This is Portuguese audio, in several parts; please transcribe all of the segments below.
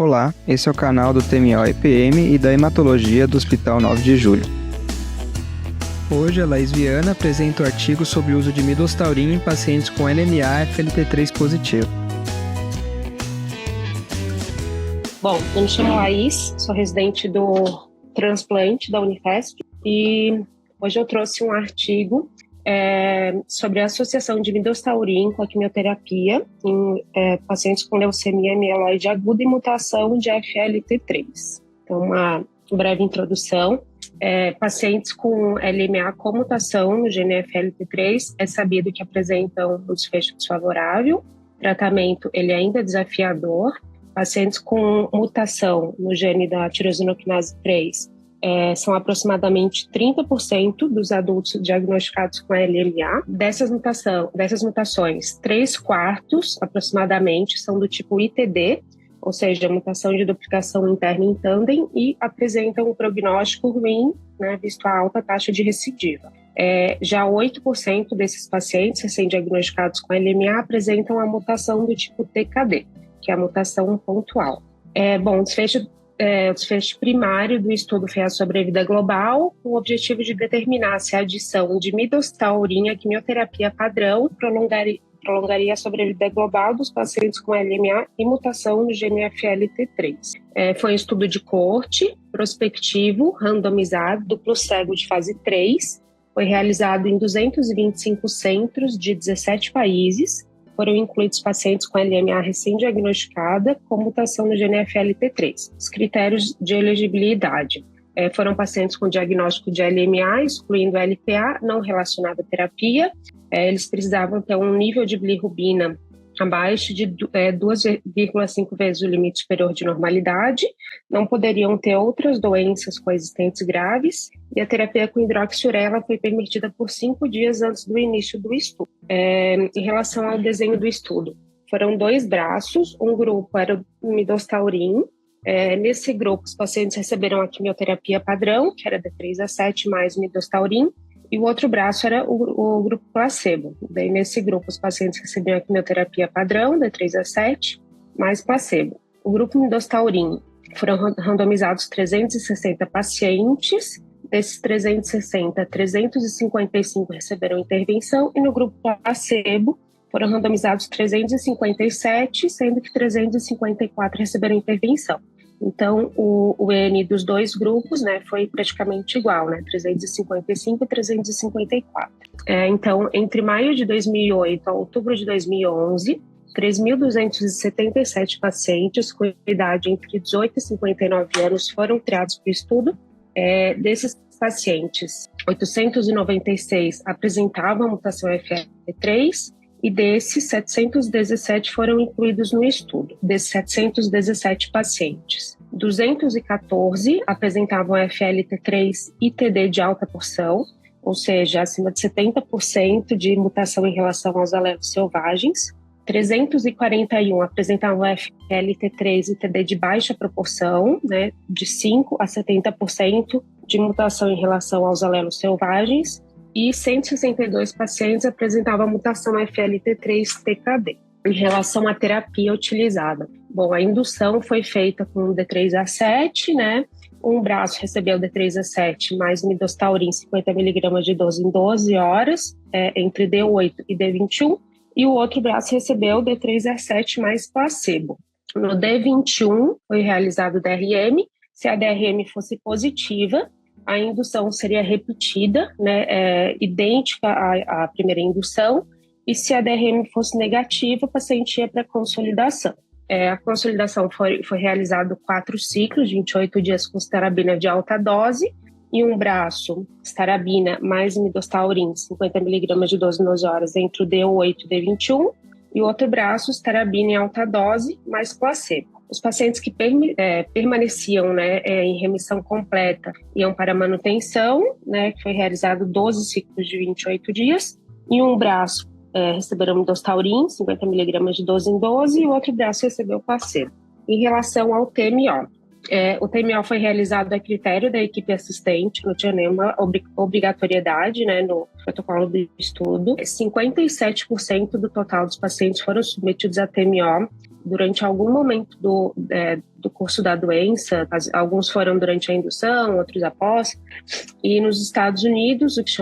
Olá, esse é o canal do TMO-EPM e da Hematologia do Hospital 9 de Julho. Hoje a Laís Viana apresenta o artigo sobre o uso de midostaurin em pacientes com LMA FLT3 positivo. Bom, eu me chamo Laís, sou residente do transplante da Unifesp e hoje eu trouxe um artigo sobre a associação de midostaurin com a quimioterapia em pacientes com leucemia mieloide aguda e mutação de FLT3. Então, uma breve introdução. Pacientes com LMA com mutação no gene FLT3 é sabido que apresentam um desfecho desfavorável. O tratamento ele ainda é desafiador. Pacientes com mutação no gene da tirosinoquinase 3 são aproximadamente 30% dos adultos diagnosticados com LMA. Dessas mutações, 3/4 aproximadamente são do tipo ITD, ou seja, mutação de duplicação interna em tandem, e apresentam um prognóstico ruim, né, visto a alta taxa de recidiva. Já 8% desses pacientes recém-diagnosticados com LMA apresentam a mutação do tipo TKD, que é a mutação pontual. O desfecho primário do estudo foi a sobrevida global, com o objetivo de determinar se a adição de midostaurin à quimioterapia padrão prolongaria a sobrevida global dos pacientes com LMA e mutação no gene FLT3. Foi um estudo de coorte, prospectivo, randomizado, duplo cego de fase 3, foi realizado em 225 centros de 17 países. Foram incluídos pacientes com LMA recém-diagnosticada com mutação no gene FLT3. Os critérios de elegibilidade foram pacientes com diagnóstico de LMA, excluindo LPA, não relacionado à terapia. Eles precisavam ter um nível de bilirrubina abaixo de 2,5 vezes o limite superior de normalidade, não poderiam ter outras doenças coexistentes graves, e a terapia com hidroxiurela foi permitida por 5 dias antes do início do estudo. Em relação ao desenho do estudo, foram 2 braços, um grupo era o midostaurin. Nesse grupo, os pacientes receberam a quimioterapia padrão, que era D3/7 mais midostaurin, e o outro braço era o grupo placebo. Daí, nesse grupo, os pacientes recebiam a quimioterapia padrão, D3/7, mais placebo. O grupo midostaurin foram randomizados 360 pacientes. Desses 360, 355 receberam intervenção, e no grupo placebo foram randomizados 357, sendo que 354 receberam intervenção. Então, o N dos 2 grupos, né, foi praticamente igual, né, 355 e 354. Então, entre maio de 2008 a outubro de 2011, 3.277 pacientes com idade entre 18 e 59 anos foram triados para o estudo. Desses pacientes, 896 apresentavam mutação FLT3, e desses, 717 foram incluídos no estudo. Desses 717 pacientes, 214 apresentavam FLT3 e TD de alta porção, ou seja, acima de 70% de mutação em relação aos alelos selvagens. 341 apresentavam FLT3 e TD de baixa proporção, né, de 5 a 70% de mutação em relação aos alelos selvagens. E 162 pacientes apresentavam mutação FLT3-TKD. Em relação à terapia utilizada, a indução foi feita com D3/7, né? Um braço recebeu D3/7 mais midostaurin 50 mg de 12 em 12 horas, entre D8 e D21, e o outro braço recebeu D3/7 mais placebo. No D21 foi realizado DRM. Se a DRM fosse positiva, a indução seria repetida, né, idêntica à primeira indução, e se a DRM fosse negativa, o paciente ia para a consolidação. A consolidação foi realizado 4 ciclos, 28 dias com starabina de alta dose, e um braço, starabina mais midostaurin, 50 mg de 12 em 12 horas, entre o D8 e o D21, e o outro braço, starabina em alta dose, mais placebo. Os pacientes que permaneciam, né, em remissão completa iam para manutenção, né, que foi realizado 12 ciclos de 28 dias. Em um braço receberam midostaurin, 50 mg de 12 em 12, e o outro braço recebeu placebo. Em relação ao TMO, o TMO foi realizado a critério da equipe assistente, não tinha nenhuma obrigatoriedade, né, no protocolo do estudo. 57% do total dos pacientes foram submetidos a TMO. durante algum momento do curso da doença, alguns foram durante a indução, outros após, e nos Estados Unidos, o que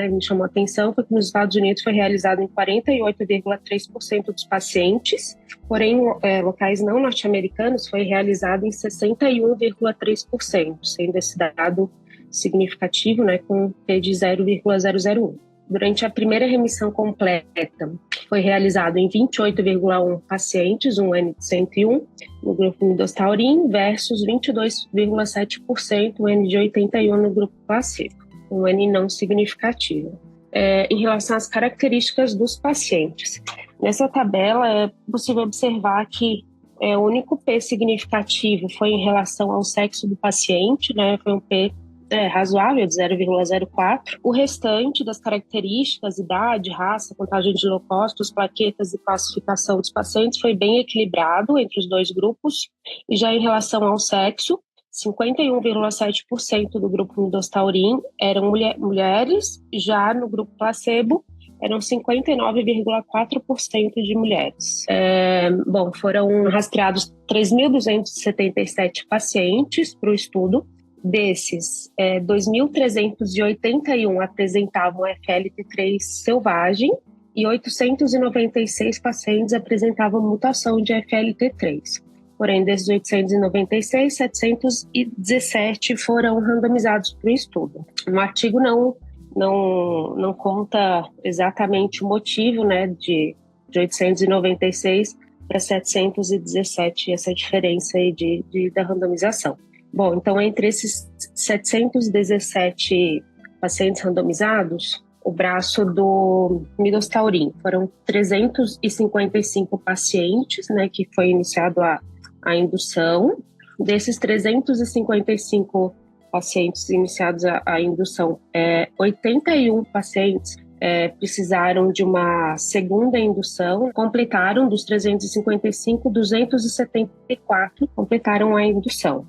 me chamou a atenção foi que nos Estados Unidos foi realizado em 48,3% dos pacientes, porém, locais não norte-americanos foi realizado em 61,3%, sendo esse dado significativo, né, com P de 0,001. Durante a primeira remissão completa, foi realizado em 28,1 pacientes, um N de 101, no grupo Midostaurin, versus 22,7%, um N de 81 no grupo placebo, um N não significativo. Em relação às características dos pacientes, nessa tabela é possível observar que o único P significativo foi em relação ao sexo do paciente, né, foi um P razoável, de 0,04. O restante das características, idade, raça, contagem de leucócitos, plaquetas e classificação dos pacientes foi bem equilibrado entre os dois grupos. E já em relação ao sexo, 51,7% do grupo Midostaurin eram mulheres, já no grupo placebo eram 59,4% de mulheres. Foram rastreados 3.277 pacientes para o estudo. Desses, 2.381 apresentavam FLT3 selvagem e 896 pacientes apresentavam mutação de FLT3. Porém, desses 896, 717 foram randomizados para o estudo. No artigo não conta exatamente o motivo, né, de 896 para 717, essa diferença aí da randomização. Bom, então entre esses 717 pacientes randomizados, o braço do Midostaurin foram 355 pacientes, né, que foi iniciado a indução. Desses 355 pacientes iniciados a indução, 81 pacientes precisaram de uma segunda indução, completaram dos 355, 274 completaram a indução.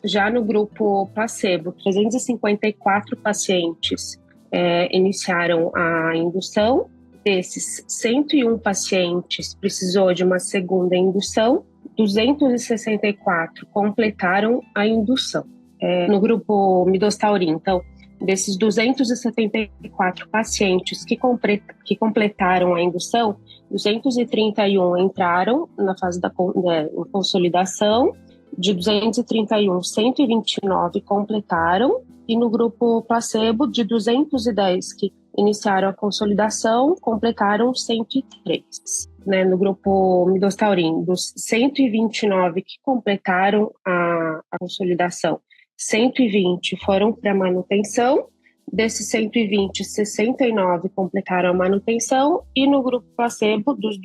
Já no grupo placebo, 354 pacientes iniciaram a indução. Desses, 101 pacientes precisou de uma segunda indução, 264 completaram a indução. No grupo Midostaurin, então, desses 274 pacientes que completaram a indução, 231 entraram na fase da consolidação. De 231, 129 completaram, e no grupo placebo, de 210 que iniciaram a consolidação, completaram 103. Né? No grupo Midostaurin, dos 129 que completaram a consolidação, 120 foram para manutenção. Desses 120, 69 completaram a manutenção, e no grupo placebo, dos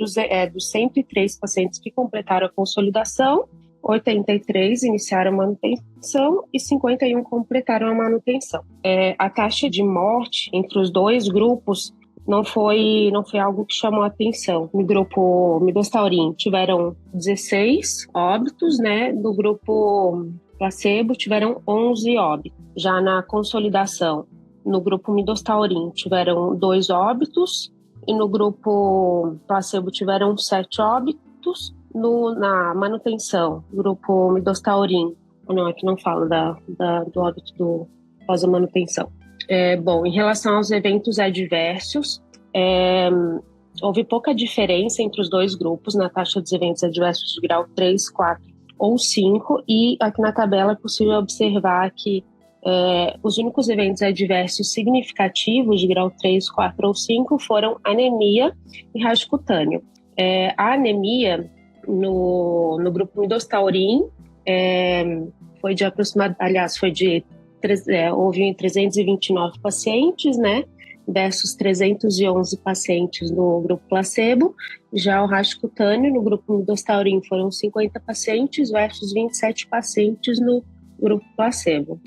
103 pacientes que completaram a consolidação, 83 iniciaram a manutenção e 51 completaram a manutenção. A taxa de morte entre os dois grupos não foi algo que chamou a atenção. No grupo Midostaurin tiveram 16 óbitos, né? No grupo placebo tiveram 11 óbitos. Já na consolidação, no grupo Midostaurin tiveram 2 óbitos e no grupo placebo tiveram 7 óbitos. Na manutenção, grupo Midostaurin, aqui não falo do óbito do após a manutenção. Em relação aos eventos adversos, houve pouca diferença entre os dois grupos na taxa dos eventos adversos de grau 3, 4 ou 5, e aqui na tabela é possível observar que os únicos eventos adversos significativos de grau 3, 4 ou 5 foram anemia e rasgo cutâneo. A anemia no grupo Midostaurin foi de houve 329 pacientes, né, versus 311 pacientes no grupo placebo. Já o rasgo cutâneo no grupo Midostaurin foram 50 pacientes versus 27 pacientes no grupo placebo.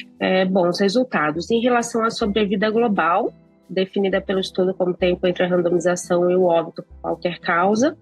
Os resultados. Em relação à sobrevida global, definida pelo estudo como tempo entre a randomização e o óbito por qualquer causa,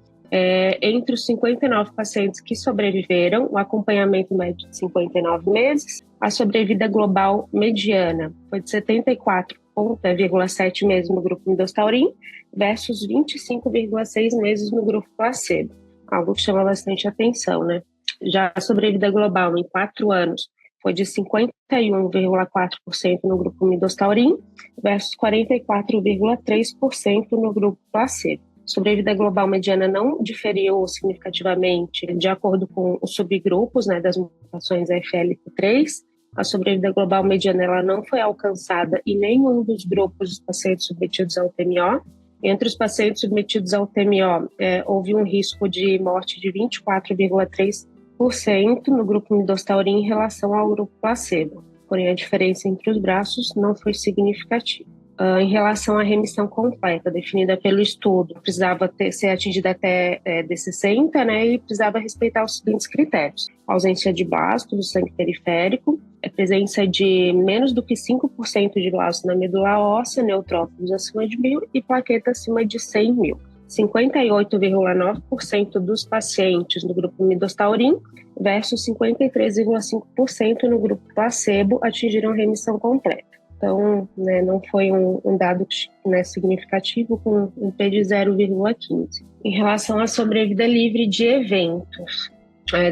entre os 59 pacientes que sobreviveram, o acompanhamento médio de 59 meses, a sobrevida global mediana foi de 74,7 meses no grupo Midostaurin versus 25,6 meses no grupo placebo. algo que chama bastante atenção, né? Já a sobrevida global em 4 anos foi de 51,4% no grupo Midostaurin versus 44,3% no grupo placebo. A sobrevida global mediana não diferiu significativamente de acordo com os subgrupos, né, das mutações FLT3. A sobrevida global mediana ela não foi alcançada em nenhum dos grupos dos pacientes submetidos ao TMO. Entre os pacientes submetidos ao TMO, houve um risco de morte de 24,3% no grupo Midostaurin em relação ao grupo placebo. Porém, a diferença entre os braços não foi significativa. Em relação à remissão completa, definida pelo estudo, precisava ser atingida até D60, né, e precisava respeitar os seguintes critérios: ausência de blasto do sangue periférico, presença de menos do que 5% de blasto na medula óssea, neutrófilos acima de 1.000 e plaqueta acima de 100.000. 58,9% dos pacientes no grupo Midostaurin versus 53,5% no grupo placebo atingiram remissão completa. Então, né, não foi um dado, né, significativo, com um P de 0,15. Em relação à sobrevida livre de eventos,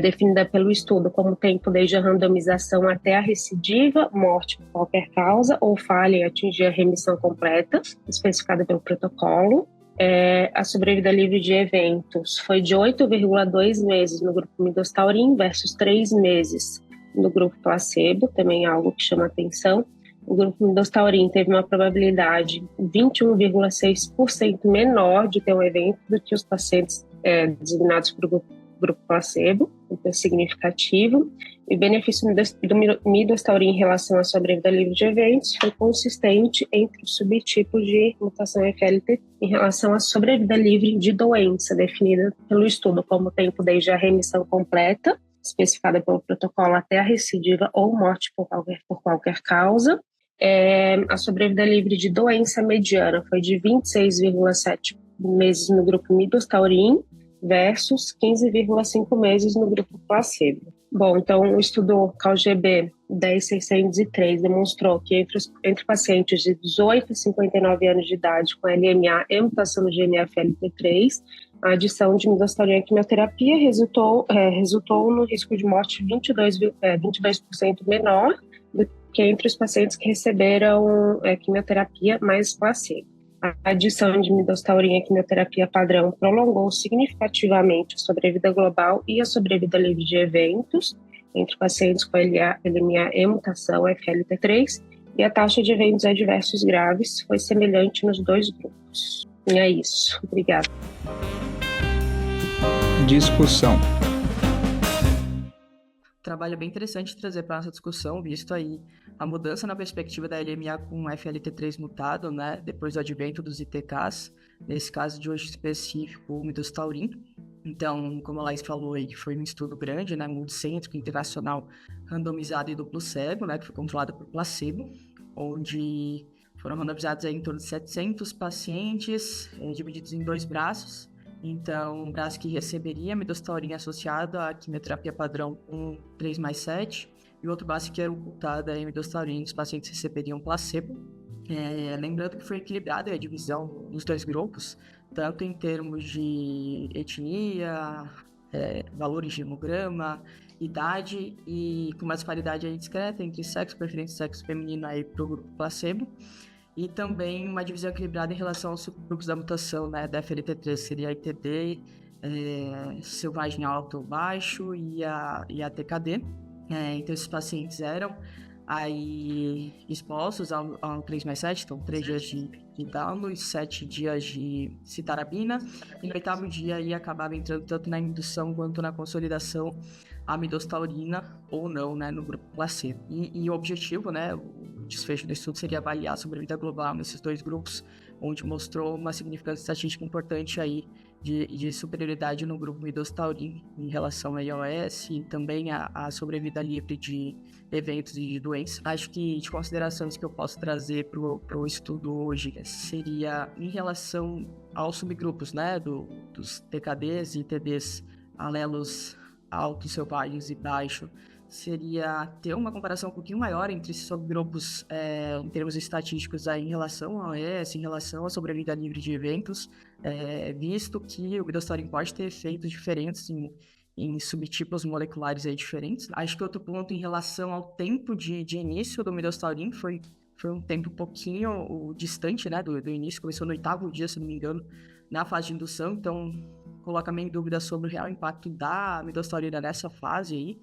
definida pelo estudo como tempo desde a randomização até a recidiva, morte por qualquer causa ou falha em atingir a remissão completa, especificada pelo protocolo. A sobrevida livre de eventos foi de 8,2 meses no grupo Midostaurin versus 3 meses no grupo placebo, também é algo que chama atenção. O grupo Midostaurin teve uma probabilidade 21,6% menor de ter um evento do que os pacientes designados para o grupo placebo, então é significativo. E o benefício do Midostaurin em relação à sobrevida livre de eventos foi consistente entre os subtipos de mutação FLT em relação à sobrevida livre de doença, definida pelo estudo como tempo desde a remissão completa, especificada pelo protocolo até a recidiva ou morte por qualquer causa. A sobrevida livre de doença mediana foi de 26,7 meses no grupo Midostaurin versus 15,5 meses no grupo placebo. Bom, então o estudo CALGB 10603 demonstrou que entre pacientes de 18 a 59 anos de idade com LMA e mutação no GNF-LT3, a adição de midostaurin à quimioterapia resultou no risco de morte 22% menor do que entre os pacientes que receberam quimioterapia mais placebo. A adição de midostaurin à quimioterapia padrão prolongou significativamente a sobrevida global e a sobrevida livre de eventos entre pacientes com LMA e mutação FLT3, e a taxa de eventos adversos graves foi semelhante nos dois grupos. E é isso. Obrigada. Discussão. Trabalho bem interessante de trazer para nossa discussão, visto aí a mudança na perspectiva da LMA com FLT3 mutado, né, depois do advento dos ITKs, nesse caso de hoje específico, o midostaurin. Então, como a Laís falou aí, foi um estudo grande, né, multicêntrico, internacional, randomizado e duplo cego, né, que foi controlado por placebo, onde foram randomizados aí em torno de 700 pacientes, divididos em 2 braços. Então, um braço que receberia midostaurin associado à quimioterapia padrão com 3+7, e outro braço que era ocultada em midostaurin, os pacientes receberiam placebo. Lembrando que foi equilibrada a divisão nos 2 grupos, tanto em termos de etnia, valores de hemograma, idade, e com uma disparidade aí discreta entre sexo, preferência de sexo feminino para o grupo placebo. E também uma divisão equilibrada em relação aos subgrupos da mutação, né, da FLT3, seria a ITD, selvagem alto ou baixo e a TKD. Então, esses pacientes eram aí expostos ao 3+7, então 3 dias de dano e 7 dias de citarabina. E no 8º dia aí acabava entrando tanto na indução quanto na consolidação a midostaurina ou não, né, no grupo placebo. E o objetivo, né, o desfecho do estudo seria avaliar a sobrevida global nesses 2 grupos, onde mostrou uma significância estatística importante aí de superioridade no grupo midostaurin em relação a iOS e também a sobrevida livre de eventos e de doenças. Acho que de considerações que eu posso trazer para o estudo hoje seria em relação aos subgrupos, né, dos TKDs e TDs alelos altos, selvagens e baixo, seria ter uma comparação um pouquinho maior entre esses subgrupos em termos estatísticos aí, em relação ao ES, em relação à sobrevida livre de eventos, visto que o Midostaurin pode ter efeitos diferentes em subtipos moleculares aí diferentes. Acho que outro ponto em relação ao tempo de início do Midostaurin foi um tempo um pouquinho distante, né, do início, começou no 8º dia, se não me engano, na fase de indução, então coloca meio em dúvida sobre o real impacto da midostaurina nessa fase aí.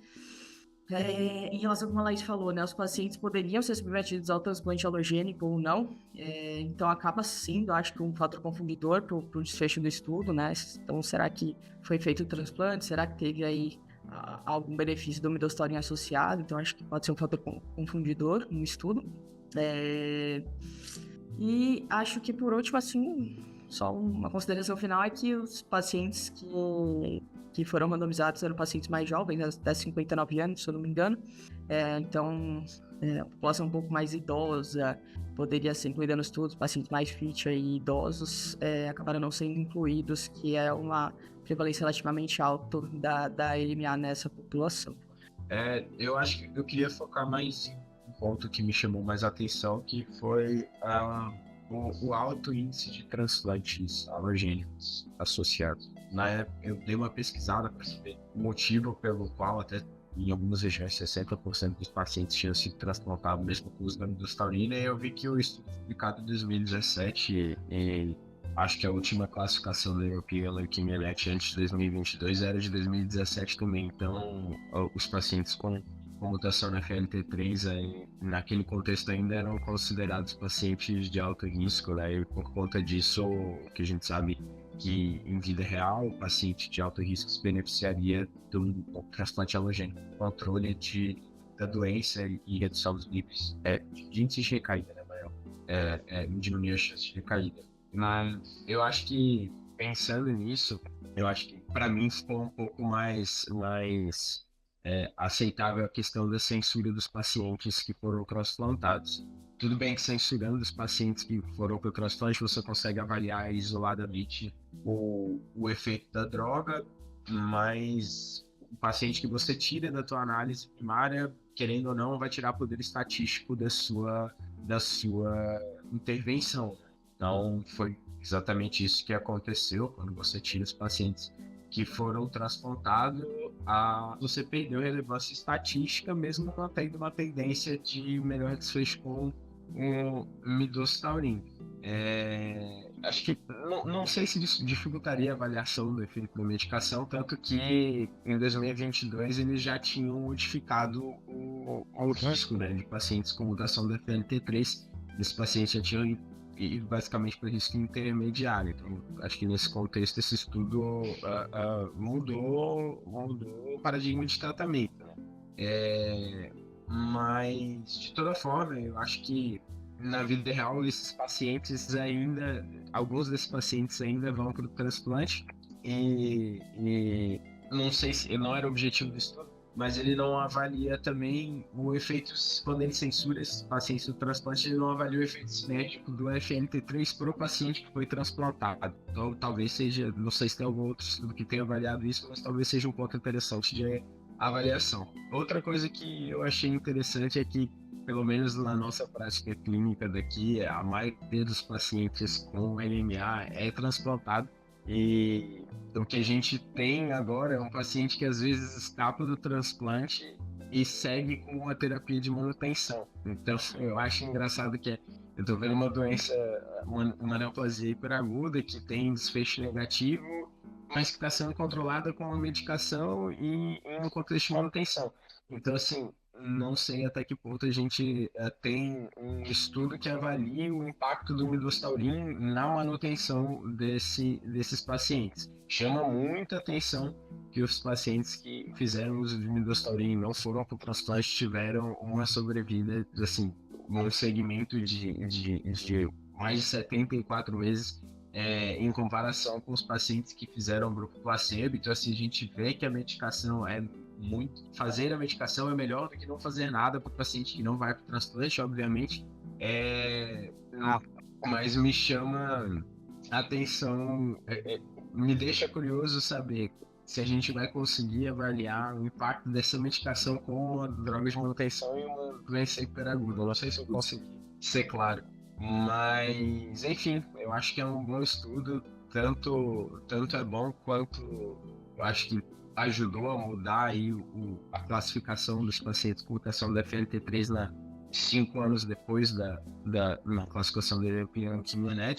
Em relação ao que a Laís falou, né, os pacientes poderiam ser submetidos ao transplante halogênico ou não, então acaba sendo, acho que, um fator confundidor para o desfecho do estudo, né? Então, será que foi feito o transplante? Será que teve aí algum benefício do midostaurin associado? Então, acho que pode ser um fator confundidor no estudo. E acho que, por último, assim, só uma consideração final é que os pacientes que foram randomizados eram pacientes mais jovens, até 59 anos, se eu não me engano. Então, a população um pouco mais idosa poderia ser incluída no estudo, pacientes mais fit e idosos acabaram não sendo incluídos, que é uma prevalência relativamente alta da LMA nessa população. Eu acho que eu queria focar mais em um ponto que me chamou mais a atenção, que foi o alto índice de transplantes halogênicos associados. Na época, eu dei uma pesquisada para saber o motivo pelo qual, até em algumas regiões, 60% dos pacientes tinham sido transplantados mesmo com uso da midostaurina, e eu vi que o estudo publicado em 2017, acho que a última classificação da European Leukemia Net antes de 2022 era de 2017 também. Então, os pacientes com mutação na FLT3, naquele contexto ainda eram considerados pacientes de alto risco, né? E por conta disso, que a gente sabe que em vida real, o paciente de alto risco se beneficiaria do transplante halogênico, controle da doença e redução dos níveis de índice de recaída, né, maior, diminuir a chance de recaída. Mas eu acho que, pensando nisso, eu acho que para mim ficou um pouco mais aceitável a questão da censura dos pacientes que foram transplantados. Tudo bem que censurando os pacientes que foram para o transplante, você consegue avaliar isoladamente o efeito da droga, mas o paciente que você tira da tua análise primária, querendo ou não, vai tirar poder estatístico da sua intervenção. Então, foi exatamente isso que aconteceu quando você tira os pacientes que foram transplantados, você perdeu relevância estatística, mesmo mantendo uma tendência de melhor desfecho com o midostaurin. Acho que não sei se isso dificultaria a avaliação do efeito da medicação, tanto que em 2022 eles já tinham modificado o risco, né, de pacientes com mutação da FLT3. Esses pacientes já tinham e basicamente para risco intermediário. Então, acho que nesse contexto esse estudo mudou o paradigma de tratamento, né? Mas de toda forma, eu acho que na vida real alguns desses pacientes ainda vão para o transplante e não sei se não era o objetivo do estudo, mas ele não avalia também o efeito, quando ele censura esses pacientes do transplante, ele não avalia o efeito cinético do FLT3 para o paciente que foi transplantado. Então, talvez seja, não sei se tem algum outro estudo que tenha avaliado isso, mas talvez seja um ponto interessante de avaliação. Outra coisa que eu achei interessante é que, pelo menos na nossa prática clínica daqui, a maioria dos pacientes com LMA é transplantado. E o que a gente tem agora é um paciente que às vezes escapa do transplante e segue com uma terapia de manutenção. Então eu acho engraçado que eu estou vendo uma doença, uma neoplasia hiperaguda que tem desfecho negativo, mas que está sendo controlada com uma medicação e em um contexto de manutenção. Então, assim, não sei até que ponto a gente tem um estudo que avalie o impacto do midostaurin na manutenção desses pacientes. Chama muita atenção que os pacientes que fizeram uso de midostaurin e não foram para o transplante tiveram uma sobrevida, assim, num segmento de mais de 74 meses, em comparação com os pacientes que fizeram grupo placebo. Então, assim, a gente vê que a medicação fazer a medicação é melhor do que não fazer nada para o paciente que não vai para o transplante, obviamente. Mas me chama a atenção, me deixa curioso saber se a gente vai conseguir avaliar o impacto dessa medicação com uma droga de manutenção e uma doença hiperaguda. Eu não sei se eu consegui ser claro. Mas, enfim, eu acho que é um bom estudo. Tanto é bom quanto eu acho que ajudou a mudar aí a classificação dos pacientes com mutação da FLT3 5 anos depois na classificação da European Kidney.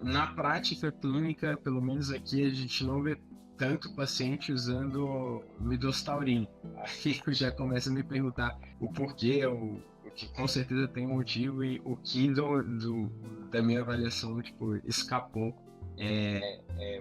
Na prática clínica, pelo menos aqui, a gente não vê tanto paciente usando midostaurin. Aí eu já começo a me perguntar o porquê, o que com certeza tem um motivo, e o que da minha avaliação escapou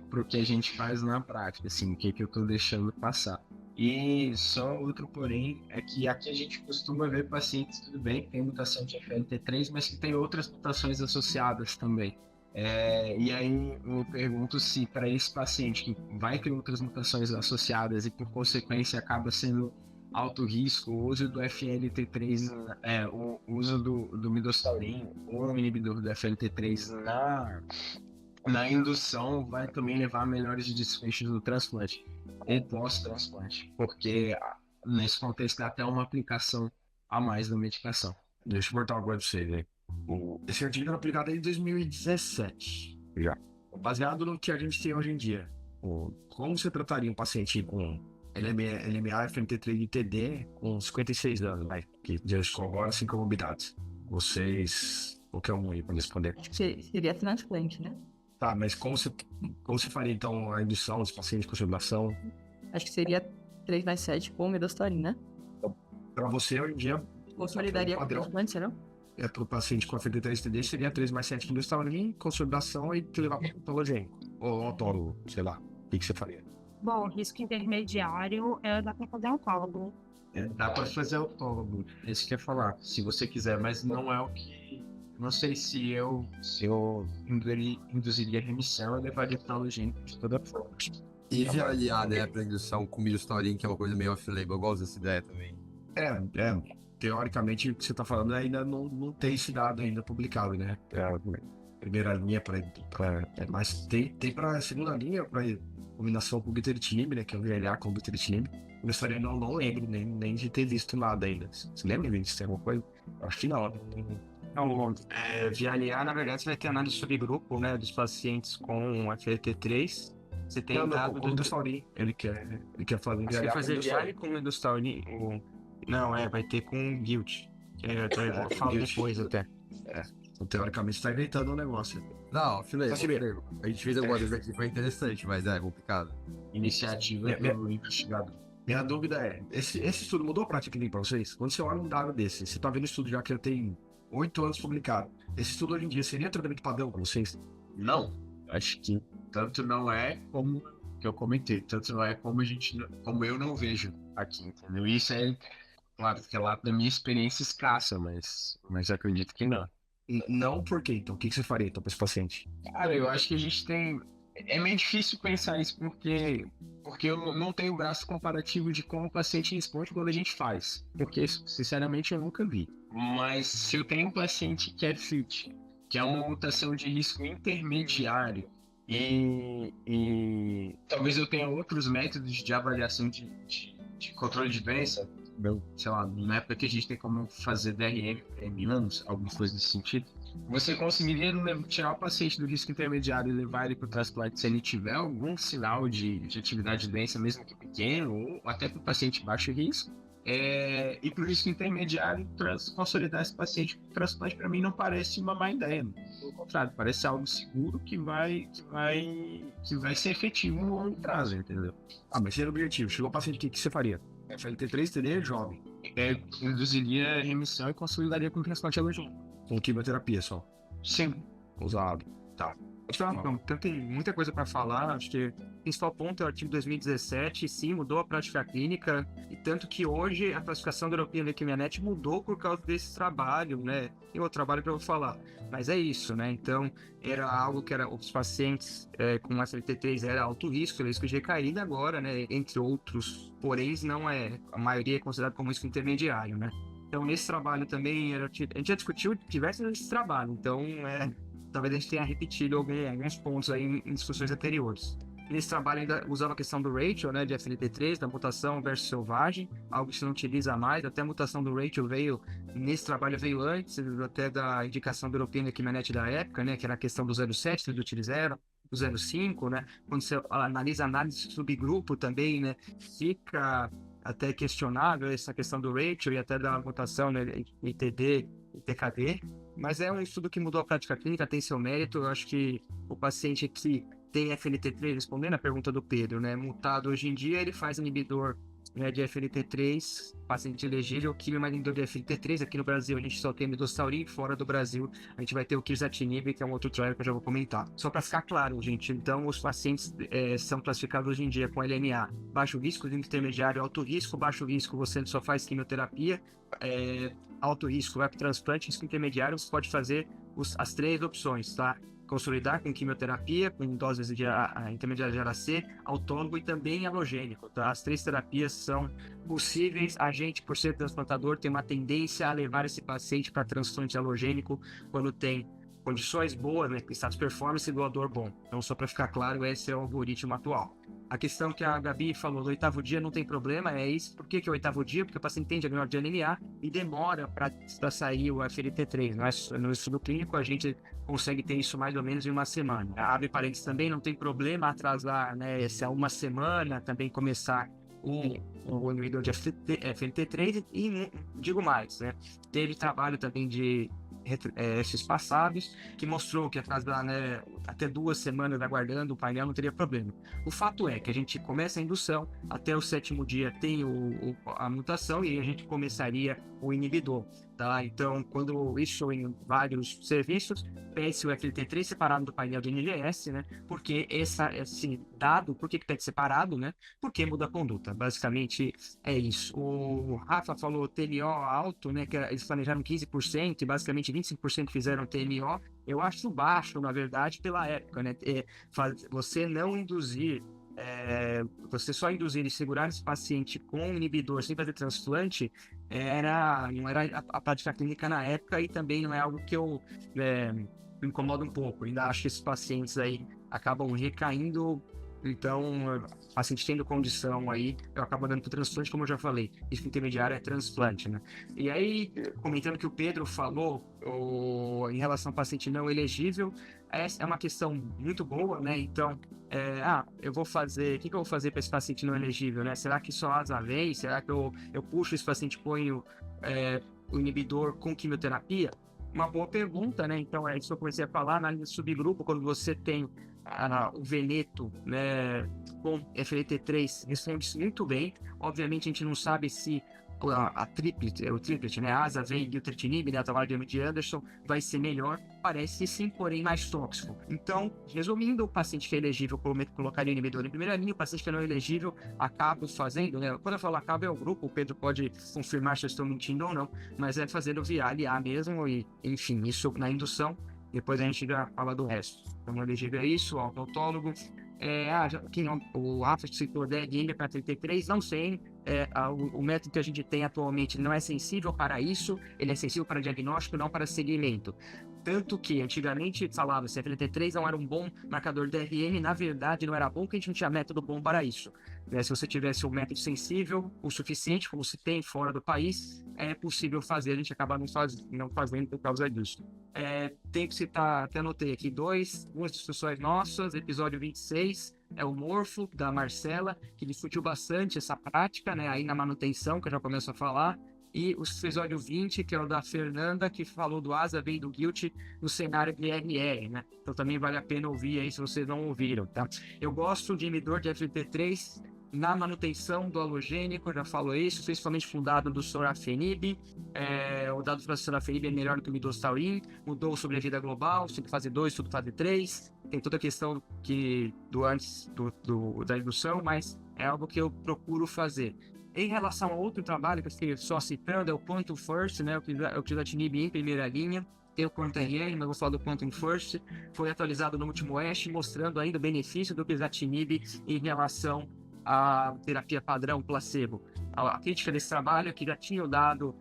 para o que a gente faz na prática, assim, o que eu estou deixando passar. E só outro porém é que aqui a gente costuma ver pacientes, tudo bem, que tem mutação de FLT3, mas que tem outras mutações associadas também. E aí eu pergunto se para esse paciente que vai ter outras mutações associadas e por consequência acaba sendo alto risco, o uso do FLT3, o uso do midostaurin ou um inibidor do FLT3 na indução vai também levar a melhores desfechos do transplante ou pós-transplante, porque nesse contexto dá até uma aplicação a mais da medicação. Deixa eu botar uma coisa pra você, né? Esse artigo era aplicado em 2017, já. Baseado no que a gente tem hoje em dia. Como você trataria um paciente com LMA, FMT3 e TD com 56 anos, né? Que já estou agora 5 comorbidades. Vocês, qualquer um aí para responder. Seria transplante, né? Tá, mas como você faria então a indução dos pacientes com circulação? Acho que seria 3+7 com midostaurin, né? Para você, hoje em dia, consolidaria com transplante, será? Para o paciente com FT3 TD seria 3+7 midostaurin, consolidação e te levar para o patologênico. Ou autólogo, sei lá. O que você faria? Bom, risco intermediário dá para fazer autólogo. Dá para fazer autólogo, é isso que eu ia falar, se você quiser, mas não é o que... Não sei se eu induziria remissão, eu levaria patologênico de toda forma. E avaliar, né, para indução com midostaurin, que é uma coisa meio off-label, eu gosto dessa ideia também. Teoricamente, o que você está falando ainda não tem esse dado ainda publicado, né? Primeira linha mas tem para segunda linha, para combinação com butirtinib, né, que é o VLA com butirtinib. Eu gostaria, não lembro nem de ter visto nada ainda. Você lembra de ter alguma coisa? Acho que não. VLA, na verdade, você vai ter análise sobre grupo, né, dos pacientes com FLT3. Você tem dado do midostaurin. Ele quer fazer VLA. Você vai fazer VLA com midostaurin? Não, vai ter com guilt. Eu falo depois até. Então, teoricamente, você está inventando um negócio. Não, off-label. A gente fez algumas vezes aqui, foi interessante, mas é complicado. Iniciativa do investigador. Minha dúvida é, esse estudo mudou a prática clínica para vocês? Quando você olha um dado desse, você está vendo um estudo já que já tem 8 anos publicado. Esse estudo hoje em dia seria tratamento padrão para vocês? Não. Acho que tanto não é como que eu comentei, tanto não é como eu não vejo aqui, entendeu? Isso é, claro, que é lá da minha experiência escassa, mas acredito que não. Não, por quê? Então, o que você faria então para esse paciente? Cara, eu acho que a gente tem... É meio difícil pensar isso porque eu não tenho braço comparativo de como o paciente responde quando a gente faz. Porque, sinceramente, eu nunca vi. Mas se eu tenho um paciente que é fit, que é uma mutação de risco intermediário, e talvez eu tenha outros métodos de avaliação de controle de doença, sei lá, na época que a gente tem como fazer DRM em anos, alguma coisa nesse sentido, você conseguiria tirar o paciente do risco intermediário e levar ele para o transplante se ele tiver algum sinal de atividade de doença, mesmo que pequeno, ou até para o paciente de baixo risco, e para o risco intermediário, consolidar esse paciente para o transplante, para mim, não parece uma má ideia. Pelo contrário, parece algo seguro que vai ser efetivo no longo prazo, entendeu? Mas esse era o objetivo. Chegou o paciente, o que você faria? FLT3, TD, jovem. Induziria remissão e consolidaria com transplante allogeneico. Com quimioterapia só? Sim. Usado. Tá. Então, tem muita coisa para falar. Acho que o principal ponto é o artigo 2017, sim, mudou a prática clínica, e tanto que hoje a classificação da European Leukemia Net mudou por causa desse trabalho, né? Tem outro trabalho que eu vou falar, mas é isso, né? Então, era algo que os pacientes com FLT3 era alto risco de recaída agora, né? Entre outros, porém, não é, a maioria é considerado como risco intermediário, né? Então, nesse trabalho também, a gente já discutiu diversos desses trabalhos, então, talvez a gente tenha repetido alguns pontos aí em discussões anteriores. Nesse trabalho ainda usava a questão do ratio, né, de FLT3, da mutação versus selvagem, algo que se não utiliza mais. Até a mutação do ratio nesse trabalho veio antes, até da indicação do European Equimanet da época, né, que era a questão do 0,7, do utilizero, do 0,5, né, quando você analisa análise de subgrupo também, né, fica até questionável essa questão do ratio e até da mutação, né, ITD e TKD, mas é um estudo que mudou a prática clínica, tem seu mérito. Eu acho que o paciente que tem FLT3, respondendo a pergunta do Pedro, né, mutado hoje em dia, ele faz inibidor, né, de FLT3, paciente elegível, quimio mais inibidor de FLT3. Aqui no Brasil a gente só tem midostaurin, fora do Brasil a gente vai ter o quercetinib, que é um outro trial que eu já vou comentar. Só para ficar claro, gente, então os pacientes são classificados hoje em dia com LMA baixo risco, intermediário, alto risco. Baixo risco você só faz quimioterapia, alto risco vai para transplante, risco intermediário você pode fazer as 3 opções, tá? Consolidar com quimioterapia, com doses de intermediária de ARAC, autólogo e também halogênico, tá? As 3 terapias são possíveis. A gente, por ser transplantador, tem uma tendência a levar esse paciente para transplante halogênico quando tem condições boas, né, status performance e doador bom. Então, só para ficar claro, esse é o algoritmo atual. A questão que a Gabi falou do 8º dia não tem problema, é isso. Por que é o 8º dia? Porque o paciente tem diagnóstico de LMA e demora para sair o FLT3. No estudo clínico, a gente consegue ter isso mais ou menos em uma semana. Abre parênteses também, não tem problema atrasar, né, essa uma semana, também começar o inibidor de FLT3 e digo mais, né, teve trabalho também de esses passados, que mostrou que atrasar, né, até 2 semanas aguardando o painel não teria problema. O fato é que a gente começa a indução, até o 7º dia tem a mutação e aí a gente começaria o inibidor, tá? Então, quando isso em vários serviços, pede o FLT3 separado do painel do NGS, né? Porque esse dado, por que pede separado, né? Porque muda a conduta. Basicamente é isso. O Rafa falou TMO alto, né? Que eles planejaram 15% e basicamente 25% fizeram TMO. Eu acho baixo, na verdade, pela época, né? Você não induzir, você só induzir e segurar esse paciente com inibidor sem fazer transplante, não era a prática clínica na época e também não é algo que eu me incomoda um pouco. Ainda acho que esses pacientes aí acabam recaindo. Então, paciente tendo condição aí, eu acabo dando para transplante, como eu já falei. Isso intermediário é transplante, né? E aí, comentando que o Pedro falou em relação ao paciente não elegível, é uma questão muito boa, né? Então, eu vou fazer... O que eu vou fazer para esse paciente não elegível, né? Será que só asa vem? Será que eu puxo esse paciente e ponho o inibidor com quimioterapia? Uma boa pergunta, né? Então, é isso que eu comecei a falar, análise de subgrupo, quando você tem o Veneto, né, com FLT3, responde muito bem. Obviamente, a gente não sabe se o triplet, né, asa, vem e o tretinib, né, a trabalho de Anderson, vai ser melhor. Parece sim, porém mais tóxico. Então, resumindo, o paciente que é elegível, colocaria o inibidor em primeira linha. O paciente que não é elegível, acabo fazendo, né? Quando eu falo acabo, é o grupo, o Pedro pode confirmar se eu estou mentindo ou não, mas é fazendo via aliar mesmo, e enfim, isso na indução. Depois a gente já fala do resto. Então, elegível é isso, autólogo. O Rafa citou DRM para 33, não sei. O método que a gente tem atualmente não é sensível para isso, ele é sensível para diagnóstico, não para segmento. Tanto que antigamente falava que FLT3 não era um bom marcador de DRM, na verdade não era bom, porque a gente não tinha método bom para isso. Se você tivesse um método sensível o suficiente, como se tem fora do país, é possível fazer, a gente acaba não fazendo por causa disso. Tem que citar, até anotei aqui, duas discussões nossas, episódio 26, é o Morfo, da Marcela, que discutiu bastante essa prática, né, aí na manutenção, que eu já começo a falar, e o episódio 20, que é o da Fernanda, que falou do ASA vem do Guilt no cenário de RR, né? Então também vale a pena ouvir aí se vocês não ouviram, tá? Eu gosto de inibidor de FLT3 na manutenção do halogênico, já falou isso, principalmente fundado do sorafenib. O dado do sorafenib é melhor do que o midostaurin, mudou o sobrevida global, tudo fase 2, tudo fase 3. Tem toda a questão antes da indução, mas é algo que eu procuro fazer. Em relação a outro trabalho que eu fiquei só citando, é o Quantum First, né? O crisatinib em primeira linha. Tem o Quantum RR, mas vou falar do Quantum First. Foi atualizado no último ASH, mostrando ainda o benefício do crisatinib em relação à terapia padrão placebo. A crítica desse trabalho é que já tinha o dado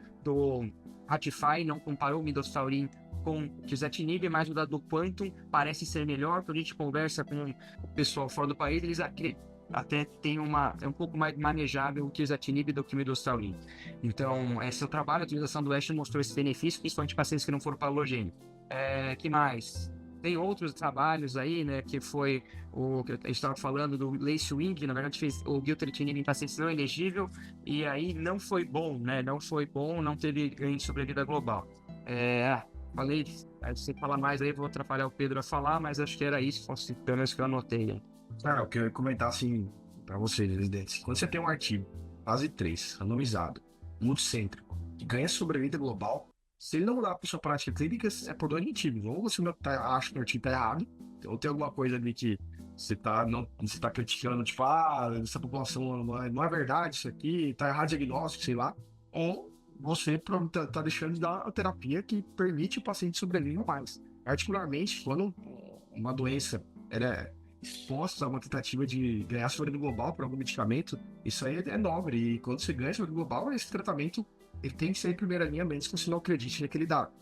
Ratify não comparou o midostaurin com o quizartinib, mas o da do Quantum parece ser melhor. Quando a gente conversa com o pessoal fora do país, eles até tem é um pouco mais manejável o quizartinib do que o midostaurin. Então, seu trabalho, a utilização do Ash mostrou esse benefício, principalmente em pacientes que não foram para halogênico. Que mais? Tem outros trabalhos aí, né, que foi o que a gente estava falando do Lace Wing, que na verdade fez o gilteritinib em pacientes não elegível, e aí não foi bom, né, não teve ganho de sobrevida global. Falei, se você falar mais aí, vou atrapalhar o Pedro a falar, mas acho que era isso, pelo menos que eu anotei, né. Cara, eu queria comentar assim pra vocês, residentes. Quando você tem um artigo, fase 3, randomizado, multicêntrico, que ganha sobrevida global, se ele não mudar para sua prática clínica, é por dois motivos. Ou você acha que o artigo tá errado, ou tem alguma coisa ali que você tá criticando, tipo, essa população não é verdade isso aqui, tá errado o diagnóstico, sei lá. Ou você tá deixando de dar a terapia que permite o paciente sobreviver mais. Particularmente, quando uma doença é exposta a uma tentativa de ganhar sobrevida global por algum medicamento, isso aí é nobre. E quando você ganha sobrevida global, esse tratamento ele tem que ser em primeira linha, mesmo que você não acredite naquele dado.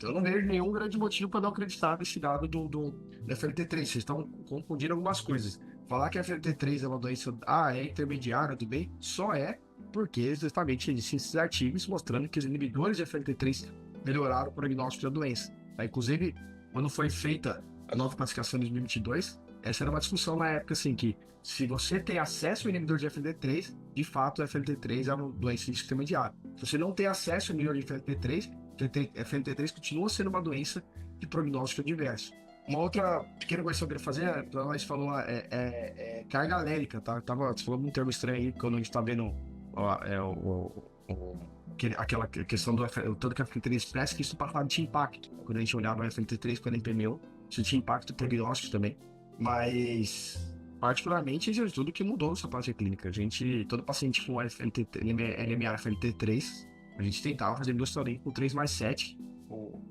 Eu não vejo nenhum grande motivo para não acreditar nesse dado do FLT3. Vocês estão confundindo algumas coisas. Falar que a FLT3 é uma doença é intermediária, tudo bem, só é porque exatamente existem esses artigos mostrando que os inibidores de FLT3 melhoraram o prognóstico da doença. Inclusive, quando foi feita a nova classificação de 2022, essa era uma discussão na época, assim, que se você tem acesso ao inibidor de FLT3, de fato, o FLT3 é uma doença de sistema intermediário. Se você não tem acesso ao inibidor de FLT3, FLT3 continua sendo uma doença de prognóstico adverso. Uma outra pequena coisa que eu queria fazer, nós falou, carga alérica, tá? Você falou um termo estranho aí, quando a gente tá vendo aquela questão do tanto que a FLT3 expressa, que isso no passado tinha impacto. Quando a gente olhava o FLT3 com a NPMO, isso tinha impacto prognóstico também. Mas, particularmente, isso é tudo que mudou nessa prática clínica. Todo paciente com LMA FLT3, a gente tentava fazer midostaurin com 3+7.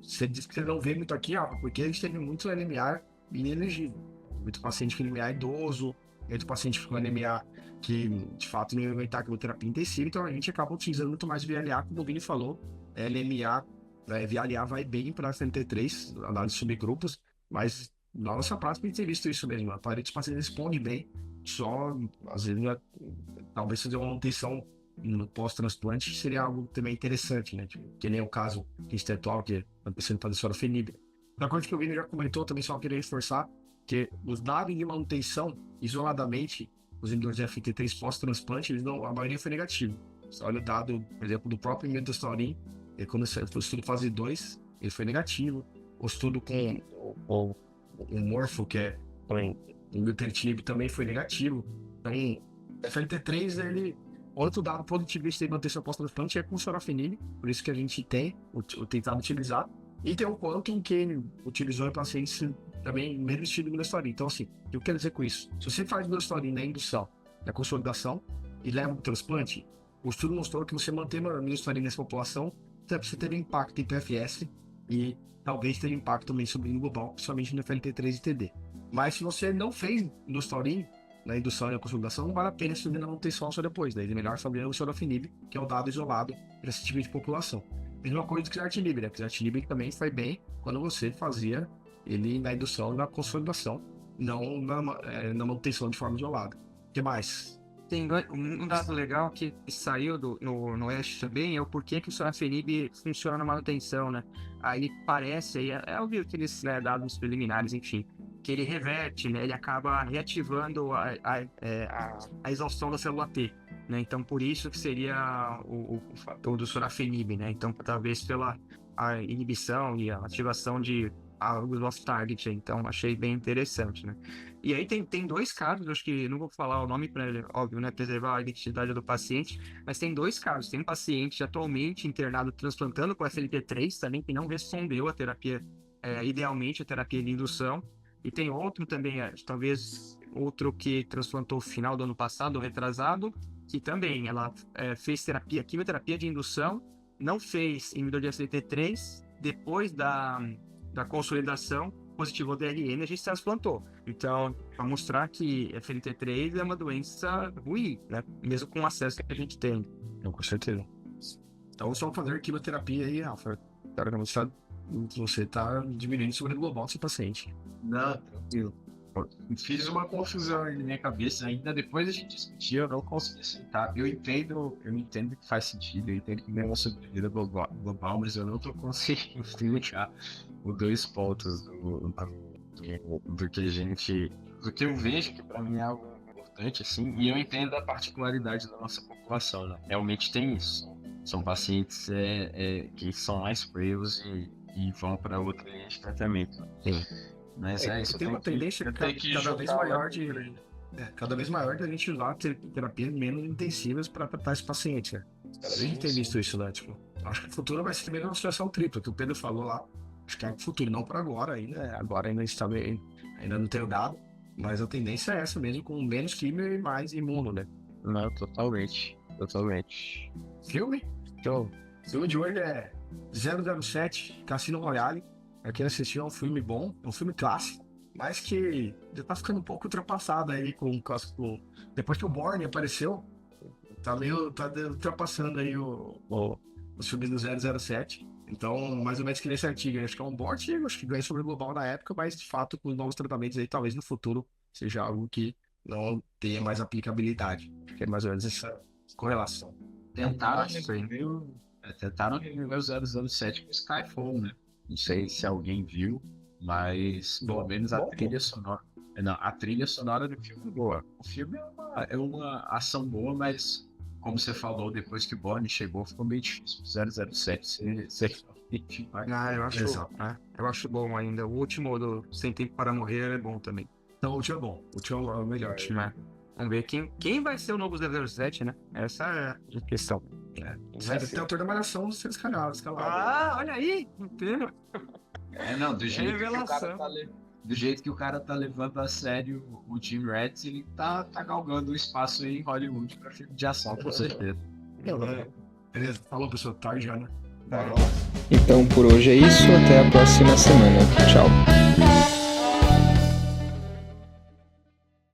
Você diz que você não vê muito aqui, porque a gente teve muito LMA inelegível. Muito paciente com LMA idoso, muito paciente com LMA que, de fato, não ia aguentar quimioterapia intensiva. Então, a gente acaba utilizando muito mais VLA, como o Vini falou. LMA, VLA vai bem para FLT3, análise de subgrupos, mas na nossa prática a gente tem visto isso mesmo. A maioria dos pacientes responde bem, só às vezes talvez fazer uma manutenção no pós-transplante seria algo também interessante, né? Que nem o caso atual, que é pensando em fazer sorafenib. Outra coisa que o Vini já comentou, também só queria reforçar, que os dados de manutenção, isoladamente, os inibidores de FLT3 pós-transplante, a maioria foi negativo. Você olha o dado, por exemplo, do próprio midostaurin, quando o estudo fase 2, ele foi negativo. O estudo com o Morpho, que é o gilteritinib, também foi negativo. Então, FLT3, ele, outro dado produtivista de manutenção pós-transplante é com o sorafenib, por isso que a gente tem tentado utilizar. E tem um Quantum que ele utilizou em pacientes também mesmo estilo de midostaurin. Então, assim, o que eu quero dizer com isso? Se você faz midostaurin na indução, na consolidação, e leva o transplante, o estudo mostrou que você mantém a midostaurin nessa população, você teve impacto em PFS e talvez tenha impacto também sobre o global, principalmente no FLT3 e TD. Mas se você não fez midostaurin na indução e na consolidação, não vale a pena estudar na manutenção só depois. Daí é melhor fazer o sorafenib, que é o dado isolado para esse tipo de população. Mesma coisa do quizartinib, né? O quizartinib também foi bem quando você fazia ele na indução e na consolidação, não na manutenção de forma isolada. O que mais? Tem um dado legal que saiu no Ash também, é o porquê que o sorafenib funciona na manutenção, né? Aí parece, aí é óbvio que eles, né, dados preliminares, enfim, que ele reverte, né? Ele acaba reativando a exaustão da célula T, né? Então, por isso que seria o fator do sorafenib, né? Então, talvez pela a inibição e a ativação de algo off-target, então achei bem interessante, né? E aí tem dois casos, acho que não vou falar o nome para, óbvio, né, preservar a identidade do paciente, mas tem dois casos. Tem um paciente atualmente internado transplantando com FLT3 também, que não respondeu a terapia, idealmente a terapia de indução, e tem outro também, talvez outro que transplantou no final do ano passado, ou retrasado, que também ela fez quimioterapia de indução, não fez inibidor de FLT3, depois da consolidação, positivou DLN, a gente transplantou. Então, para mostrar que FLT3 é uma doença ruim, né? Mesmo com o acesso que a gente tem. Não, com certeza. Então, só fazer quimioterapia aí, Rafa, você tá diminuindo o sobrevida global desse paciente. Não, tranquilo. Fiz uma confusão aí na minha cabeça, ainda depois a gente discutir, eu não consegui aceitar. Eu entendo que faz sentido, eu entendo que não é uma sobrevida global, mas eu não tô conseguindo explicar os dois pontos do que a gente. Do que eu vejo que pra mim é algo importante, assim, e eu entendo a particularidade da nossa população, né? Realmente tem isso. São pacientes que são mais presos e vão para outra linha de tratamento. Sim. Mas é isso. Tem uma tendência cada vez maior cada vez maior de a gente usar terapias menos intensivas para tratar esse paciente, né? Cada vez a gente tem visto isso, né? Tipo, acho que o futuro vai ser mesmo uma situação tripla, que o Pedro falou lá. Acho que é o futuro, não por agora ainda. Agora ainda está bem, ainda não tenho dado, mas a tendência é essa mesmo, com menos químio e mais imuno, né? Não, totalmente. Filme? Então, o filme de hoje é 007, Cassino Royale. Pra quem assistiu, é um filme bom, é um filme clássico, mas que já tá ficando um pouco ultrapassado aí depois que o Bourne apareceu, tá ultrapassando aí os filmes do 007. Então, mais ou menos que nesse artigo, acho que é um bom artigo, acho que ganha sobre global na época, mas de fato, com os novos tratamentos aí, talvez no futuro seja algo que não tenha mais aplicabilidade. Acho que é mais ou menos essa correlação. Tentaram reviver o 007 com Skyfall, né? Não sei se alguém viu, mas pelo menos a trilha sonora. Não, a trilha sonora do filme é boa. O filme é uma ação boa, mas como você falou, depois que Bourne chegou, ficou meio difícil o 007 ser Eu acho bom ainda. O último do Sem Tempo para Morrer é bom também. Então o último é bom, o último é o melhor. Né? Vamos ver quem vai ser o novo 007, né? Essa é a questão. Vai ter o autor da Malhação dos seus canais. Olha aí! Entendo. Não, do jeito que o cara tá levando a sério o Jim Ratz, ele tá galgando o espaço aí em Hollywood pra filme de ação, com certeza. Beleza, falou pessoal, tarde já, né? Então por hoje é isso, até a próxima semana. Tchau.